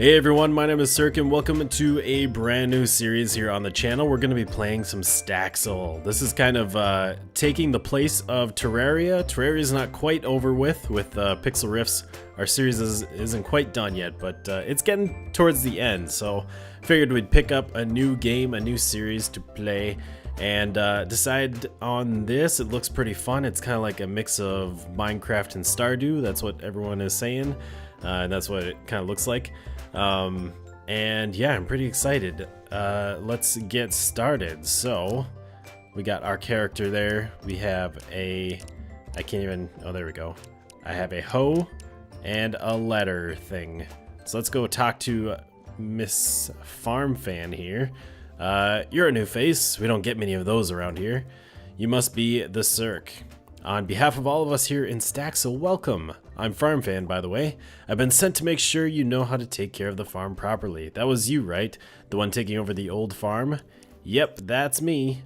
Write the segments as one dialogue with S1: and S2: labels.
S1: Hey everyone, my name is Cirque and welcome to a brand new series here on the channel. We're going to be playing some Staxel. This is kind of taking the place of Terraria. Terraria is not quite over with Pixel Rifts. Our series isn't quite done yet, but it's getting towards the end. So figured we'd pick up a new game, a new series to play, and decide on this. It looks pretty fun. It's kind of like a mix of Minecraft and Stardew. That's what everyone is saying, and that's what it kind of looks like. And yeah, I'm pretty excited. Let's get started. So we got our character there. We have a, oh, there we go. I have a hoe and a letter thing. So let's go talk to Miss Farm Fan here. You're a new face. We don't get many of those around here. You must be the Cirque. On behalf of all of us here in Staxel, welcome. I'm Farm Fan, by the way. I've been sent to make sure you know how to take care of the farm properly. That was you, right? The one taking over the old farm? Yep, that's me.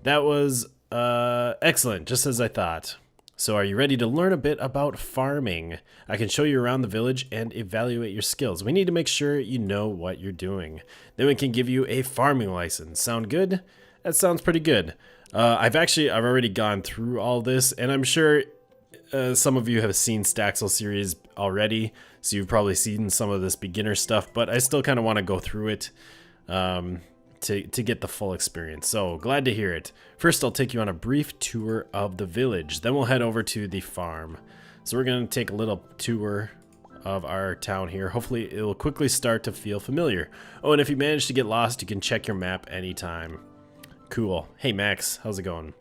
S1: That was, excellent, just as I thought. So are you ready to learn a bit about farming? I can show you around the village and evaluate your skills. We need to make sure you know what you're doing. Then we can give you a farming license. Sound good? That sounds pretty good. I've already gone through all this, and I'm sure some of you have seen Staxel series already, so you've probably seen some of this beginner stuff, but I still kind of want to go through it to get the full experience. So glad to hear it. First, I'll take you on a brief tour of the village, then we'll head over to the farm. So we're going to take a little tour of our town here. Hopefully it'll quickly start to feel familiar. Oh, and if you manage to get lost, you can check your map anytime. Cool. Hey Max, how's it going?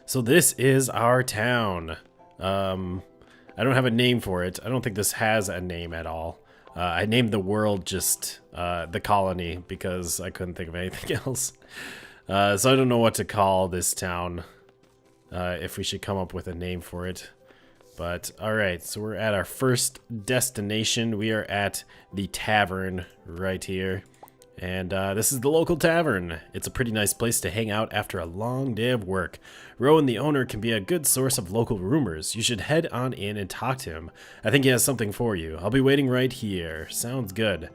S1: So this is our town. I don't have a name for it. I don't think this has a name at all. I named the world just the colony because I couldn't think of anything else. So I don't know what to call this town, if we should come up with a name for it. But alright, so we're at our first destination. We are at the tavern right here. And this is the local tavern. It's a pretty nice place to hang out after a long day of work. Rowan, the owner, can be a good source of local rumors. You should head on in and talk to him. I think he has something for you. I'll be waiting right here. Sounds good.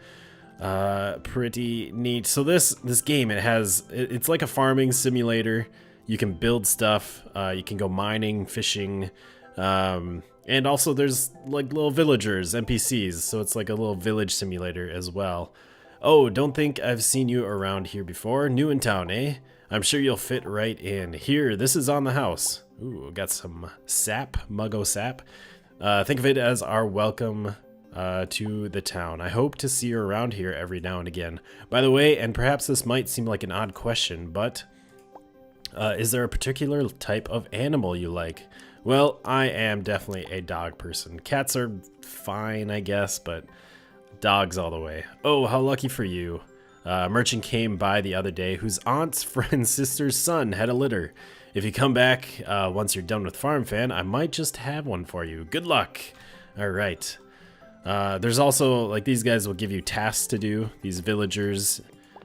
S1: Pretty neat. So this game, it's like a farming simulator. You can build stuff. You can go mining, fishing, and also there's like little villagers, NPCs. So it's like a little village simulator as well. Oh, don't think I've seen you around here before. New in town, eh? I'm sure you'll fit right in. Here, this is on the house. Ooh, got some sap, muggo sap. Think of it as our welcome to the town. I hope to see you around here every now and again. By the way, and perhaps this might seem like an odd question, but is there a particular type of animal you like? Well, I am definitely a dog person. Cats are fine, I guess, but dogs all the way. Oh, how lucky for you. A merchant came by the other day whose aunt's friend's sister's son had a litter. If you come back once you're done with Farm Fan, I might just have one for you. Good luck. All right. There's also, like, these guys will give you tasks to do. These villagers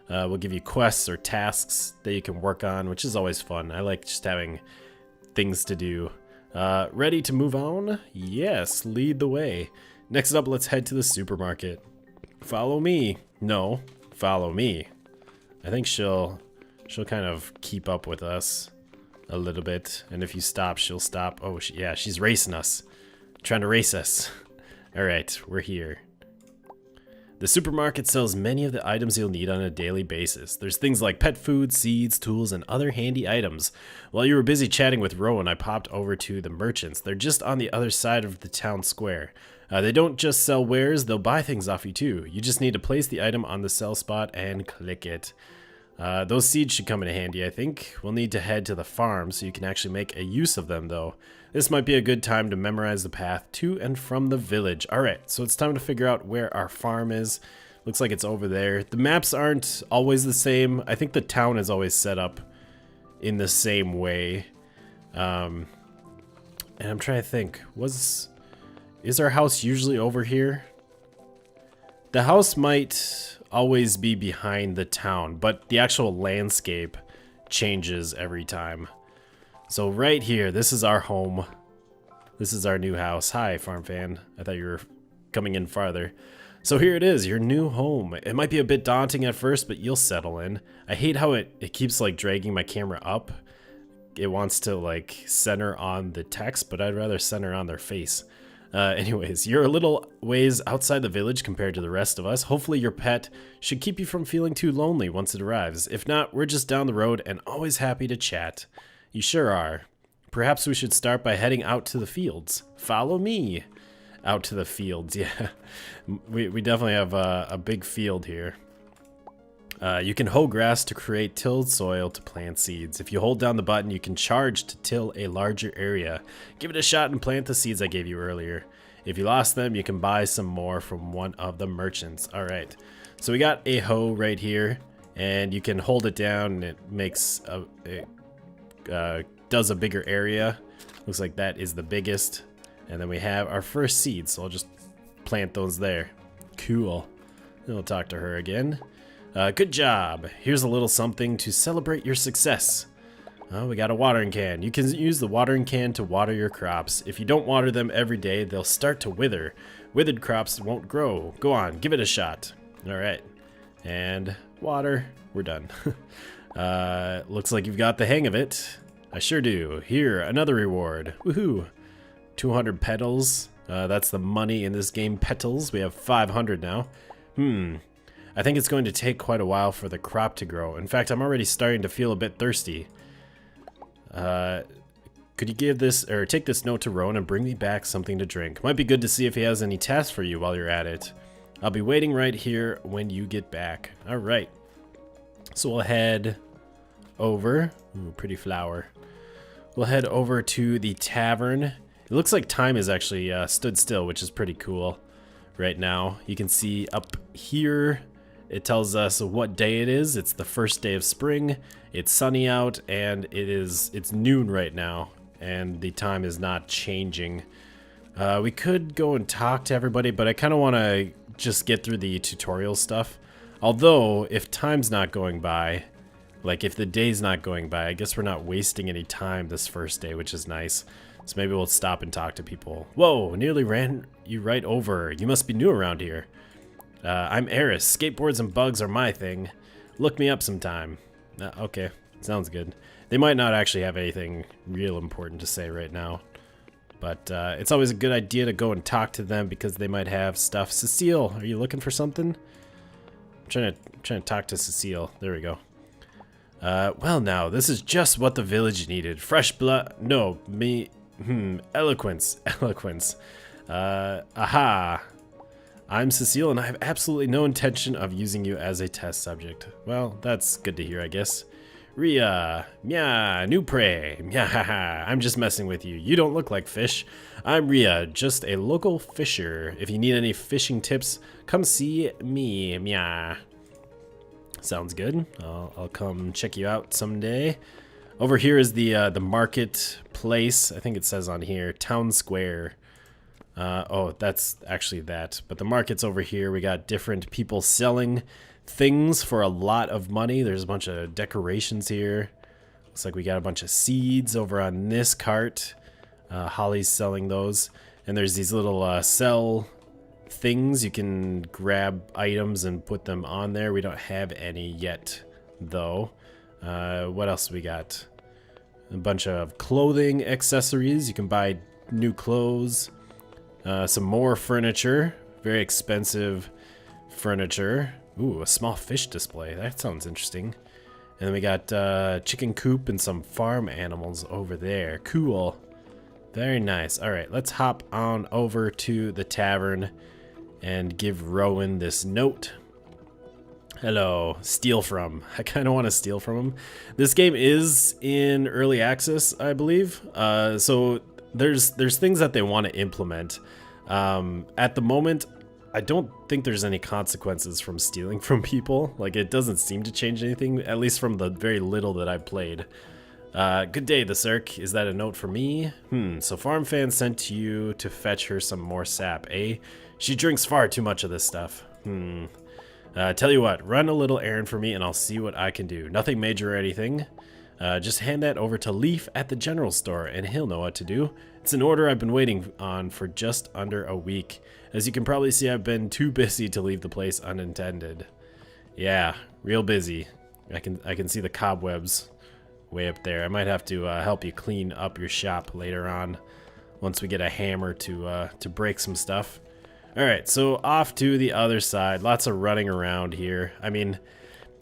S1: will give you quests or tasks that you can work on, which is always fun. I like just having things to do. Ready to move on? Yes, lead the way. Next up, let's head to the supermarket. Follow me. No, follow me. I think she'll kind of keep up with us a little bit. And if you stop, she'll stop. Oh, yeah, she's racing us. Trying to race us. All right, we're here. The supermarket sells many of the items you'll need on a daily basis. There's things like pet food, seeds, tools, and other handy items. While you were busy chatting with Rowan, I popped over to the merchants. They're just on the other side of the town square. They don't just sell wares, they'll buy things off you too. You just need to place the item on the sell spot and click it. Those seeds should come in handy, I think. We'll need to head to the farm so you can actually make a use of them though. This might be a good time to memorize the path to and from the village. Alright, so it's time to figure out where our farm is. Looks like it's over there. The maps aren't always the same. I think the town is always set up in the same way. And I'm trying to think, is our house usually over here? The house might always be behind the town, but the actual landscape changes every time. So right here, this is our home. This is our new house. Hi, Farm Fan. I thought you were coming in farther. So here it is, your new home. It might be a bit daunting at first, but you'll settle in. I hate how it keeps like dragging my camera up. It wants to like center on the text, but I'd rather center on their face. Anyways, you're a little ways outside the village compared to the rest of us. Hopefully your pet should keep you from feeling too lonely once it arrives. If not, we're just down the road and always happy to chat. You sure are. Perhaps we should start by heading out to the fields. Follow me. Out to the fields, yeah. We definitely have a big field here. You can hoe grass to create tilled soil to plant seeds. If you hold down the button, you can charge to till a larger area. Give it a shot and plant the seeds I gave you earlier. If you lost them, you can buy some more from one of the merchants. All right, so we got a hoe right here, and you can hold it down and it makes does a bigger area. Looks like that is the biggest. And then we have our first seeds, so I'll just plant those there. Cool. Then we'll talk to her again. Good job. Here's a little something to celebrate your success. Oh, we got a watering can. You can use the watering can to water your crops. If you don't water them every day, they'll start to wither. Withered crops won't grow. Go on, give it a shot. All right. And water. We're done. Looks like you've got the hang of it. I sure do. Here, another reward. Woohoo. 200 petals. That's the money in this game, petals. We have 500 now. I think it's going to take quite a while for the crop to grow. In fact, I'm already starting to feel a bit thirsty. Could you give this, or take this note to Rowan and bring me back something to drink? Might be good to see if he has any tasks for you while you're at it. I'll be waiting right here when you get back. All right. So we'll head over. Ooh, pretty flower. We'll head over to the tavern. It looks like time is actually stood still, which is pretty cool right now. You can see up here, it tells us what day it is. It's the first day of spring. It's sunny out, and it's noon right now, and the time is not changing. We could go and talk to everybody, but I kind of want to just get through the tutorial stuff. Although, if time's not going by, like if the day's not going by, I guess we're not wasting any time this first day, which is nice. So maybe we'll stop and talk to people. Whoa, nearly ran you right over. You must be new around here. I'm Eris. Skateboards and bugs are my thing. Look me up sometime. Okay, sounds good. They might not actually have anything real important to say right now. But it's always a good idea to go and talk to them because they might have stuff. Cecile, are you looking for something? I'm trying to talk to Cecile. There we go. Well now, this is just what the village needed. Fresh blood. No, me. Eloquence. Eloquence. Aha. I'm Cecile, and I have absolutely no intention of using you as a test subject. Well, that's good to hear, I guess. Ria. Mya. New prey. Mya. I'm just messing with you. You don't look like fish. I'm Ria, just a local fisher. If you need any fishing tips, come see me. Mya. Sounds good. I'll come check you out someday. Over here is the market place. I think it says on here, town square. Oh, that's actually that. But the market's over here. We got different people selling things for a lot of money. There's a bunch of decorations here. Looks like we got a bunch of seeds over on this cart. Holly's selling those. And there's these little sell things. You can grab items and put them on there. We don't have any yet, though. What else we got? A bunch of clothing accessories. You can buy new clothes. Some more furniture. Very expensive furniture. Ooh, a small fish display. That sounds interesting. And then we got chicken coop and some farm animals over there. Cool. Very nice. All right, let's hop on over to the tavern and give Rowan this note. Hello, steal from. I kind of want to steal from him. This game is in early access, I believe. So there's things that they want to implement. At the moment, I don't think there's any consequences from stealing from people. Like, it doesn't seem to change anything, at least from the very little that I've played. Good day, the Cirque. Is that a note for me? So Farm Fan sent you to fetch her some more sap, eh? She drinks far too much of this stuff. Tell you what, run a little errand for me and I'll see what I can do. Nothing major or anything. Just hand that over to Leaf at the general store and he'll know what to do. It's an order I've been waiting on for just under a week. As you can probably see, I've been too busy to leave the place unattended. Yeah, real busy. I can see the cobwebs way up there. I might have to help you clean up your shop later on once we get a hammer to break some stuff. Alright, so off to the other side. Lots of running around here. I mean,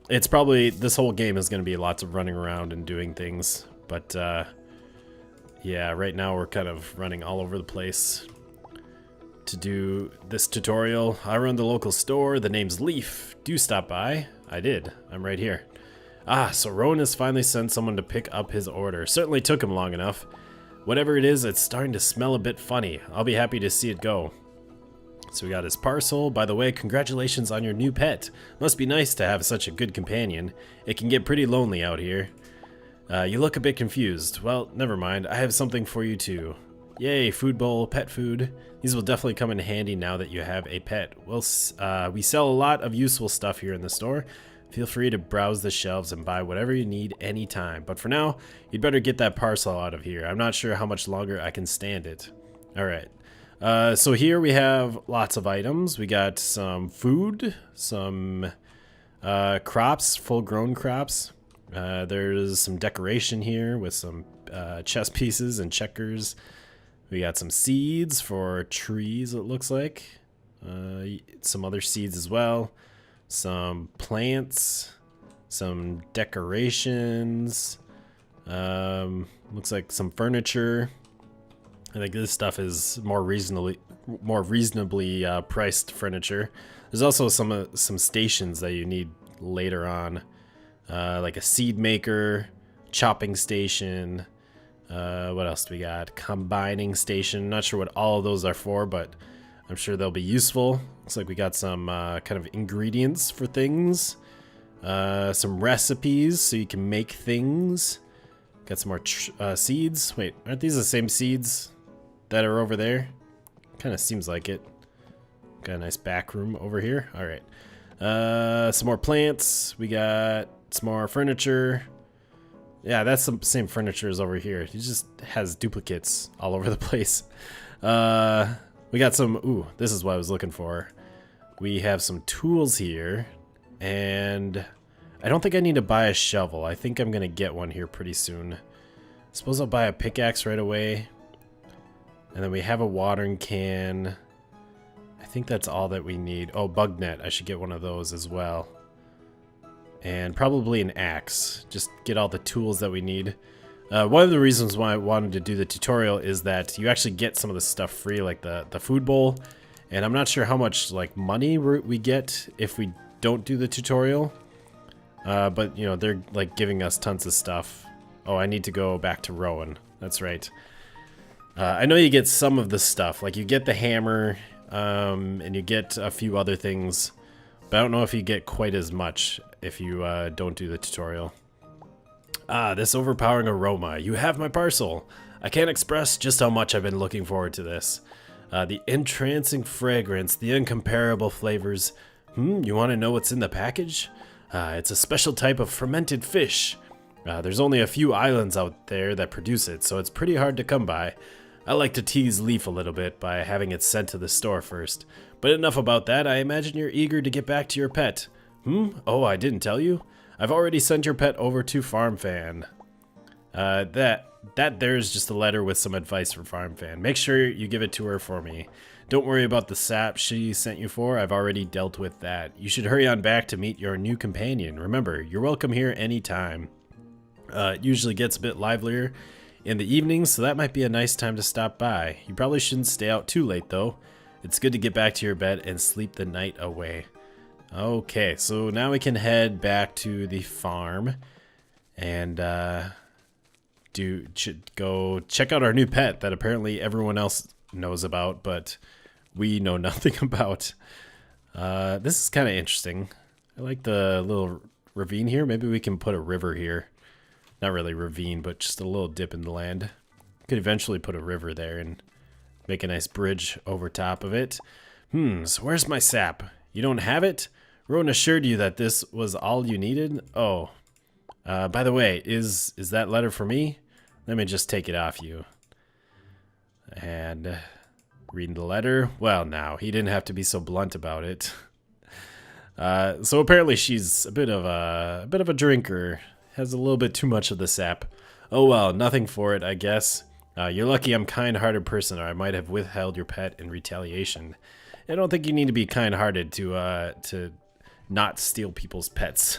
S1: it's probably, this whole game is going to be lots of running around and doing things. But, yeah, right now we're kind of running all over the place to do this tutorial. I run the local store. The name's Leaf. Do stop by. I did. I'm right here. Ah, so Rowan has finally sent someone to pick up his order. Certainly took him long enough. Whatever it is, it's starting to smell a bit funny. I'll be happy to see it go. So we got his parcel. By the way, congratulations on your new pet. Must be nice to have such a good companion. It can get pretty lonely out here. You look a bit confused. Well, never mind. I have something for you too. Yay, food bowl, pet food. These will definitely come in handy now that you have a pet. We sell a lot of useful stuff here in the store. Feel free to browse the shelves and buy whatever you need anytime. But for now, you'd better get that parcel out of here. I'm not sure how much longer I can stand it. Alright. So here we have lots of items. We got some food, some crops, full-grown crops. There's some decoration here with some chess pieces and checkers. We got some seeds for trees, it looks like. Some other seeds as well. Some plants, some decorations. Looks like some furniture. I think this stuff is more reasonably priced furniture. There's also some stations that you need later on, like a seed maker, chopping station. What else do we got? Combining station. Not sure what all of those are for, but I'm sure they'll be useful. Looks like we got some kind of ingredients for things, some recipes so you can make things. Got some more seeds. Wait, aren't these the same seeds that are over there? Kind of seems like it. Got a nice back room over here. All right. Some more plants. We got some more furniture. Yeah, that's the same furniture as over here. It just has duplicates all over the place. We got some, ooh, this is what I was looking for. We have some tools here, and I don't think I need to buy a shovel. I think I'm gonna get one here pretty soon. Suppose I'll buy a pickaxe right away. And then we have a watering can. I think that's all that we need. Oh, bug net. I should get one of those as well. And probably an axe. Just get all the tools that we need. One of the reasons why I wanted to do the tutorial is that you actually get some of the stuff free, like the food bowl. And I'm not sure how much like money we get if we don't do the tutorial. But, you know, they're like giving us tons of stuff. Oh, I need to go back to Rowan. That's right. I know you get some of the stuff. Like you get the hammer, and you get a few other things. But I don't know if you get quite as much if you don't do the tutorial. Ah, this overpowering aroma. You have my parcel. I can't express just how much I've been looking forward to this. The entrancing fragrance, the incomparable flavors. You want to know what's in the package? It's a special type of fermented fish. There's only a few islands out there that produce it, so it's pretty hard to come by. I like to tease Leaf a little bit by having it sent to the store first. But enough about that. I imagine you're eager to get back to your pet. Oh, I didn't tell you? I've already sent your pet over to FarmFan. That there's just a letter with some advice for FarmFan. Make sure you give it to her for me. Don't worry about the sap she sent you for. I've already dealt with that. You should hurry on back to meet your new companion. Remember, you're welcome here anytime. It usually gets a bit livelier in the evenings, so that might be a nice time to stop by. You probably shouldn't stay out too late, though. It's good to get back to your bed and sleep the night away. Okay, so now we can head back to the farm and go check out our new pet that apparently everyone else knows about, but we know nothing about. This is kind of interesting. I like the little ravine here. Maybe we can put a river here. Not really ravine, but just a little dip in the land. Could eventually put a river there and make a nice bridge over top of it. So where's my sap? You don't have it? Rowan assured you that this was all you needed? Oh, By the way, is that letter for me? Let me just take it off you. And reading the letter. Well, now he didn't have to be so blunt about it. So apparently she's a bit of a drinker. Has a little bit too much of the sap. Oh well, nothing for it, I guess. You're lucky I'm a kind-hearted person, or I might have withheld your pet in retaliation. I don't think you need to be kind-hearted to not steal people's pets.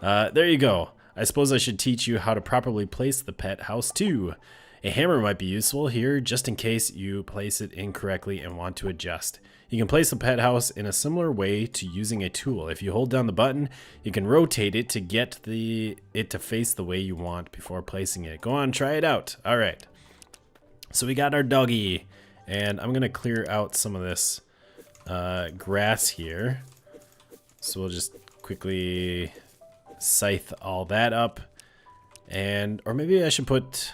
S1: There you go. I suppose I should teach you how to properly place the pet house too. A hammer might be useful here, just in case you place it incorrectly and want to adjust. You can place the pet house in a similar way to using a tool. If you hold down the button, you can rotate it to get it to face the way you want before placing it. Go on, try it out. All right. So we got our doggy, and I'm gonna clear out some of this grass here. So we'll just quickly scythe all that up, or maybe I should put.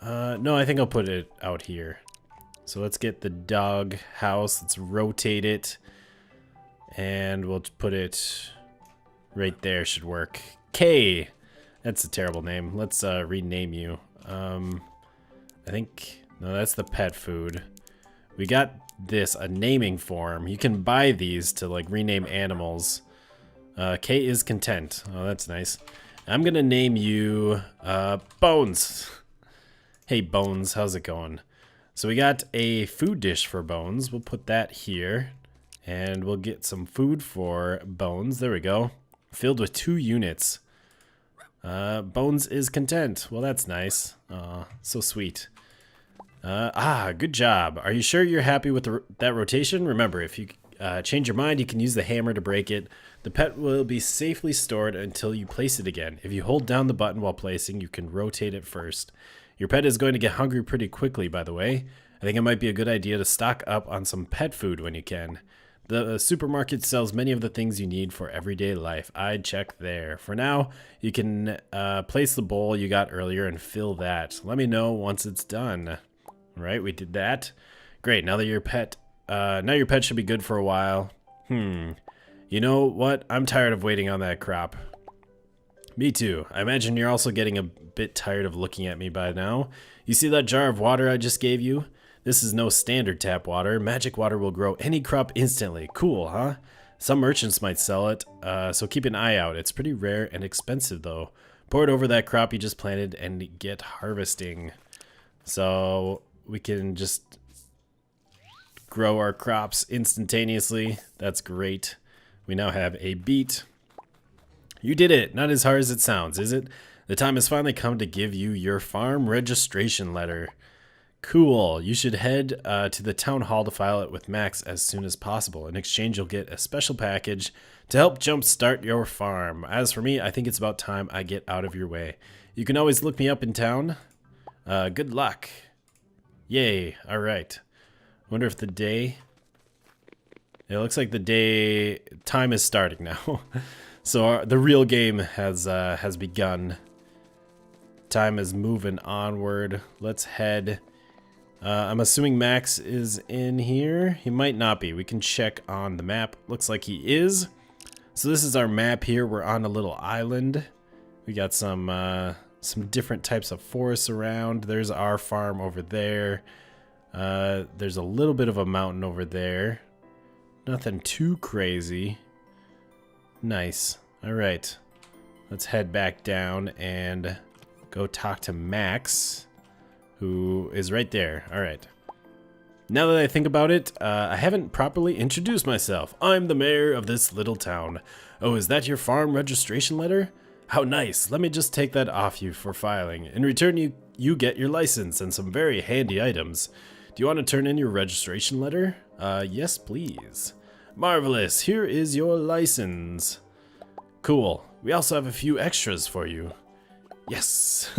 S1: No, I think I'll put it out here. So let's get the dog house. Let's rotate it, and we'll put it right there. Should work. K. That's a terrible name. Let's rename you. I think no, that's the pet food. We got this a naming form. You can buy these to like rename animals. K is content. Oh, that's nice. I'm gonna name you Bones. Hey Bones, how's it going? So we got a food dish for Bones. We'll put that here, and we'll get some food for Bones. There we go. Filled with 2 units. Bones is content. Well, that's nice. So sweet. Good job. Are you sure you're happy with that rotation? Remember, if you change your mind, you can use the hammer to break it. The pet will be safely stored until you place it again. If you hold down the button while placing, you can rotate it first. Your pet is going to get hungry pretty quickly, by the way. I think it might be a good idea to stock up on some pet food when you can. The supermarket sells many of the things you need for everyday life. I'd check there. For now, you can place the bowl you got earlier and fill that. Let me know once it's done. All right, we did that. Great. Now your pet should be good for a while. You know what? I'm tired of waiting on that crop. Me too. I imagine you're also getting a bit tired of looking at me by now. You see that jar of water I just gave you? This is no standard tap water. Magic water will grow any crop instantly. Cool, huh? Some merchants might sell it, so keep an eye out. It's pretty rare and expensive though. Pour it over that crop you just planted and get harvesting. So we can just grow our crops instantaneously. That's great. We now have a beet. You did it. Not as hard as it sounds, is it? The time has finally come to give you your farm registration letter. Cool. You should head to the town hall to file it with Max as soon as possible. In exchange, you'll get a special package to help jumpstart your farm. As for me, I think it's about time I get out of your way. You can always look me up in town. Good luck. Yay. All right. Wonder if the day... It looks like the day time is starting now. So the real game has begun. Time is moving onward. Let's head. I'm assuming Max is in here. He might not be. We can check on the map. Looks like he is. So this is our map here. We're on a little island. We got some different types of forests around. There's our farm over there. There's a little bit of a mountain over there. Nothing too crazy. Nice. All right. Let's head back down and go talk to Max, who is right there. All right. Now that I think about it, I haven't properly introduced myself. I'm the mayor of this little town. Oh, is that your farm registration letter? How nice. Let me just take that off you for filing. In return, you get your license and some very handy items. Do you want to turn in your registration letter? Yes, please. Marvelous. Here is your license. Cool. We also have a few extras for you. Yes.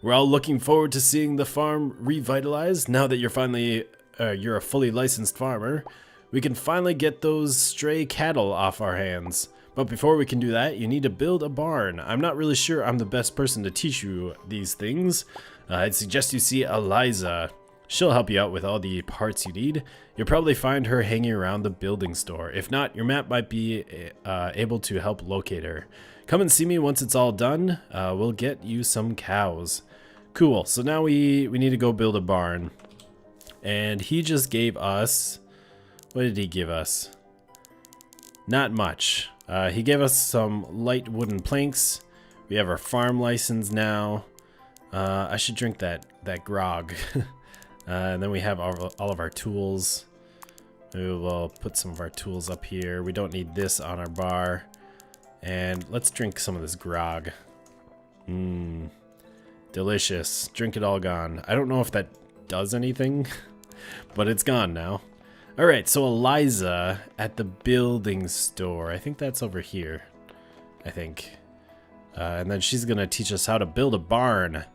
S1: We're all looking forward to seeing the farm revitalized now that you're a fully licensed farmer. We can finally get those stray cattle off our hands. But before we can do that, you need to build a barn. I'm not really sure I'm the best person to teach you these things. I'd suggest you see Eliza. She'll help you out with all the parts you need. You'll probably find her hanging around the building store. If not, your map might be able to help locate her. Come and see me once it's all done. We'll get you some cows. Cool. So now we need to go build a barn. And he just gave us... What did he give us? Not much. He gave us some light wooden planks. We have our farm license now. I should drink that grog. And then we have all of our tools. Maybe we'll put some of our tools up here. We don't need this on our bar. And let's drink some of this grog. Mmm. Delicious. Drink it all gone. I don't know if that does anything, but it's gone now. Alright, so Eliza at the building store. I think that's over here. I think. And then she's gonna teach us how to build a barn.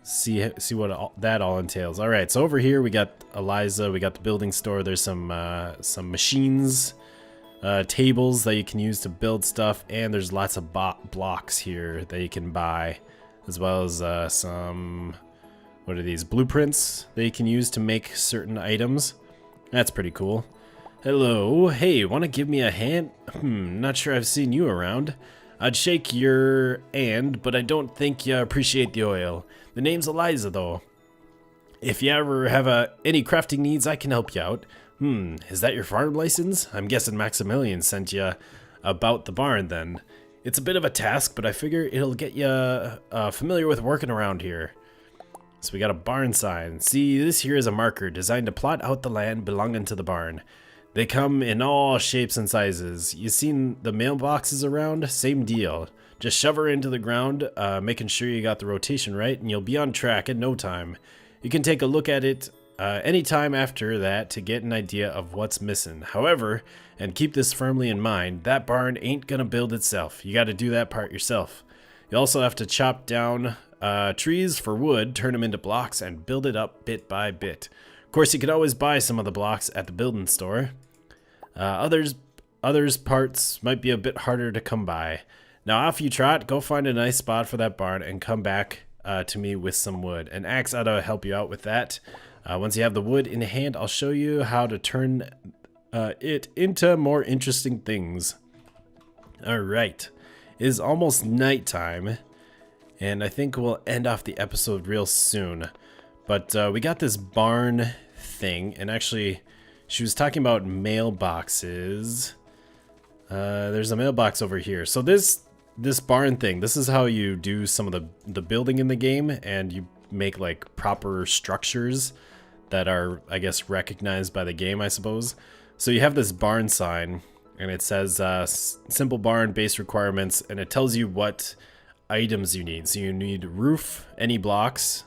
S1: See what that all entails. Alright, so over here we got Eliza, we got the building store. There's some machines, tables that you can use to build stuff, and there's lots of blocks here that you can buy, as well as some, what are these, blueprints that you can use to make certain items. That's pretty cool. Hello, hey, wanna give me a hand? Not sure I've seen you around. I'd shake your hand, but I don't think you appreciate the oil. The name's Eliza, though. If you ever have any crafting needs, I can help you out. Is that your farm license? I'm guessing Maximilian sent you about the barn, then. It's a bit of a task, but I figure it'll get you familiar with working around here. So we got a barn sign. See, this here is a marker designed to plot out the land belonging to the barn. They come in all shapes and sizes. You seen the mailboxes around? Same deal. Just shove her into the ground, making sure you got the rotation right, and you'll be on track in no time. You can take a look at it anytime after that to get an idea of what's missing. However, and keep this firmly in mind, that barn ain't gonna build itself. You gotta do that part yourself. You also have to chop down trees for wood, turn them into blocks, and build it up bit by bit. Of course, you could always buy some of the blocks at the building store. Others parts might be a bit harder to come by. Now off you trot, go find a nice spot for that barn and come back to me with some wood. An axe ought to help you out with that. Once you have the wood in hand, I'll show you how to turn it into more interesting things. Alright, it is almost nighttime, and I think we'll end off the episode real soon. But we got this barn thing, and actually she was talking about mailboxes. There's a mailbox over here. So this barn thing, this is how you do some of the building in the game, and you make like proper structures that are, I guess, recognized by the game, I suppose. So you have this barn sign, and it says simple barn base requirements, and it tells you what items you need. So you need roof, any blocks.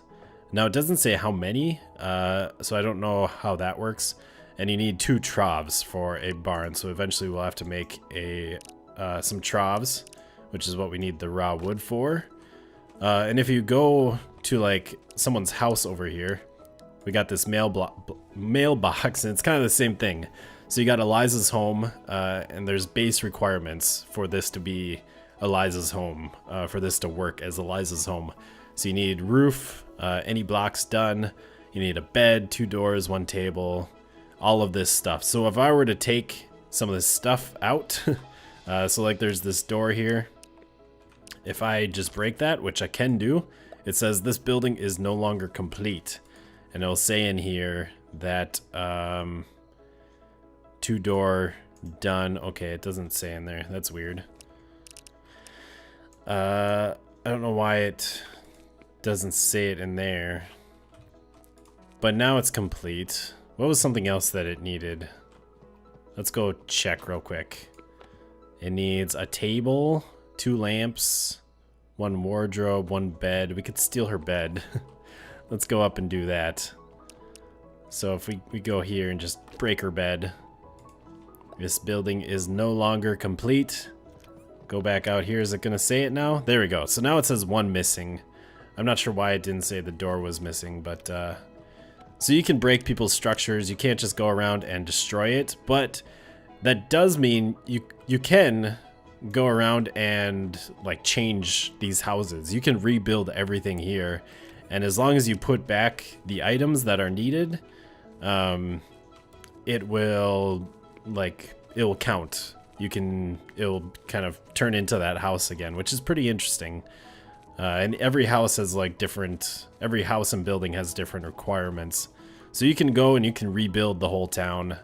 S1: Now it doesn't say how many, so I don't know how that works. And you need 2 troughs for a barn, so eventually we'll have to make some troughs, which is what we need the raw wood for. And if you go to like someone's house over here, we got this mailbox, and it's kind of the same thing. So you got Eliza's home, and there's base requirements for this to be Eliza's home, for this to work as Eliza's home. So you need roof, any blocks done, you need a bed, 2 doors, 1 table, all of this stuff. So if I were to take some of this stuff out, so like there's this door here, if I just break that, which I can do, it says this building is no longer complete. And it'll say in here that 2-door done. Okay, it doesn't say in there. That's weird. I don't know why it doesn't say it in there. But now it's complete. What was something else that it needed? Let's go check real quick. It needs a table, 2 lamps, 1 wardrobe, 1 bed. We could steal her bed. Let's go up and do that. So if we go here and just break her bed. This building is no longer complete. Go back out here. Is it gonna say it now? There we go. So now it says 1 missing. I'm not sure why it didn't say the door was missing, but so you can break people's structures. You can't just go around and destroy it, but that does mean you can go around and like change these houses. You can rebuild everything here, and as long as you put back the items that are needed, it will count it'll kind of turn into that house again, which is pretty interesting. And every house has like every house and building has different requirements. So you can go and you can rebuild the whole town,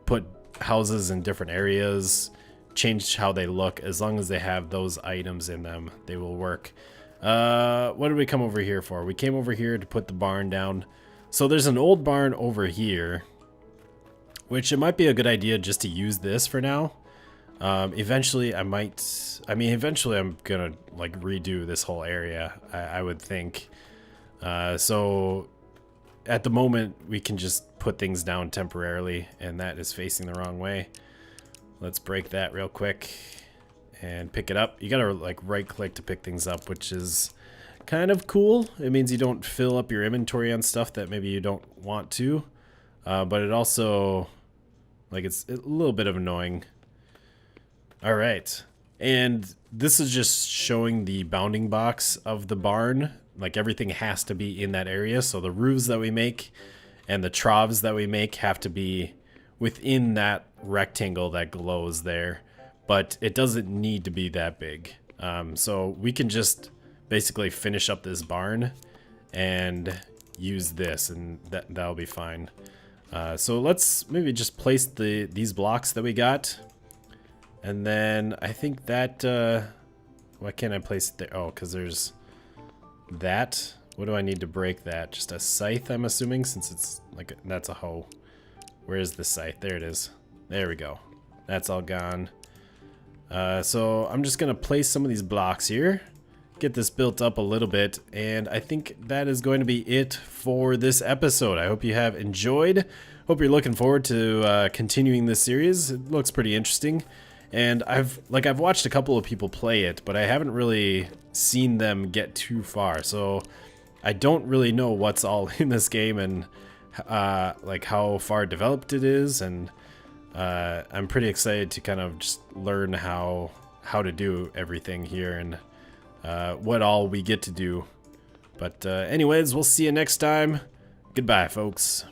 S1: put houses in different areas, change how they look. As long as they have those items in them, they will work. What did we come over here for? We came over here to put the barn down. So there's an old barn over here, which it might be a good idea just to use this for now. Eventually eventually I'm gonna like redo this whole area, I would think. So at the moment we can just put things down temporarily, and that is facing the wrong way. Let's break that real quick and pick it up. You gotta like right click to pick things up, which is kind of cool. It means you don't fill up your inventory on stuff that maybe you don't want to, but it also, like, it's a little bit of annoying. All right, and this is just showing the bounding box of the barn. Like, everything has to be in that area, so the roofs that we make and the troughs that we make have to be within that rectangle that glows there, but it doesn't need to be that big. So we can just basically finish up this barn and use this, and that'll be fine. So let's maybe just place these blocks that we got. And then I think that, why can't I place it there? Oh, because there's that. What do I need to break that? Just a scythe, I'm assuming, since it's like, that's a hoe. Where is the scythe? There it is. There we go. That's all gone. So I'm just going to place some of these blocks here, get this built up a little bit, and I think that is going to be it for this episode. I hope you have enjoyed. Hope you're looking forward to continuing this series. It looks pretty interesting. And I've watched a couple of people play it, but I haven't really seen them get too far. So I don't really know what's all in this game and like how far developed it is. And I'm pretty excited to kind of just learn how to do everything here and what all we get to do. But anyways, we'll see you next time. Goodbye, folks.